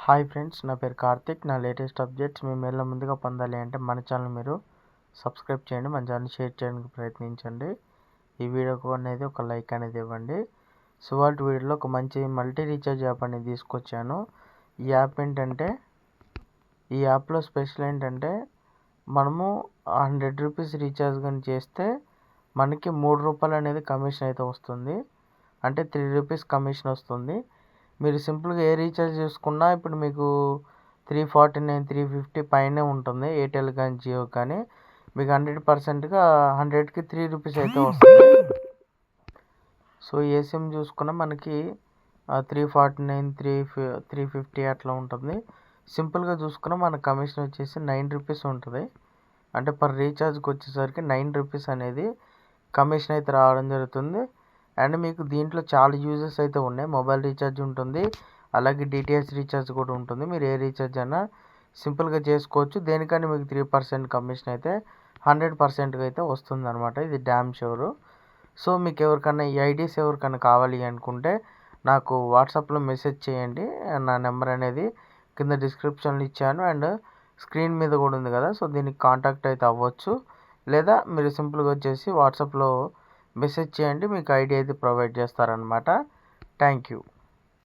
Hi friends, నా పేరు కార్తిక్. నా లేటెస్ట్ అప్డేట్స్ మీ మెయిల్లో ముందుగా పొందాలి అంటే మన ఛానల్ మీరు సబ్స్క్రైబ్ చేయండి, మన ఛానల్ షేర్ చేయడానికి ప్రయత్నించండి. ఈ వీడియోకు అనేది ఒక లైక్ అనేది ఇవ్వండి. సో వాటి వీడియోలో ఒక మంచి మల్టీ రీఛార్జ్ యాప్ అనేది తీసుకొచ్చాను. ఈ యాప్ ఏంటంటే, ఈ యాప్లో స్పెషల్ ఏంటంటే మనము 100 రూపీస్ రీఛార్జ్ కానీ చేస్తే మనకి 3 రూపాయలు అనేది కమిషన్ అయితే వస్తుంది. అంటే 3 రూపీస్ కమిషన్ వస్తుంది. మీరు సింపుల్గా ఏ రీఛార్జ్ చేసుకున్నా ఇప్పుడు మీకు 349, 350 పైనే ఉంటుంది. ఎయిర్టెల్ కానీ జియో కానీ మీకు 100%గా 100కి 3 రూపీస్ అయితే వస్తుంది. సో ఏ సిమ్ చూసుకున్నా మనకి 349, 350 అట్లా ఉంటుంది. సింపుల్గా చూసుకున్నా మన కమిషన్ వచ్చేసి 9 రూపీస్ ఉంటుంది. అంటే పర్ రీఛార్జ్కి వచ్చేసరికి 9 రూపీస్ అనేది కమిషన్ అయితే రావడం జరుగుతుంది. అండ్ మీకు దీంట్లో చాలా యూజెస్ అయితే ఉన్నాయి. మొబైల్ రీఛార్జ్ ఉంటుంది, అలాగే డిటిహెచ్ రీఛార్జ్ కూడా ఉంటుంది. మీరు ఏ రీఛార్జ్ అయినా సింపుల్గా చేసుకోవచ్చు. దేనికని మీకు 3% కమిషన్ అయితే 100%గా అయితే వస్తుంది అనమాట. ఇది డ్యామ్ షూర్. సో మీకు ఎవరికన్నా ఈ ఐడీస్ ఎవరికన్నా కావాలి అనుకుంటే నాకు వాట్సాప్లో మెసేజ్ చేయండి. నా నెంబర్ అనేది కింద డిస్క్రిప్షన్లో ఇచ్చాను, అండ్ స్క్రీన్ మీద కూడా ఉంది కదా. సో దీనికి కాంటాక్ట్ అయితే అవ్వచ్చు, లేదా మీరు సింపుల్గా వచ్చేసి వాట్సాప్లో మెసేజ్ చేయండి, మీకు ఐడి అయితే ప్రొవైడ్ చేస్తారనమాట. Thank you.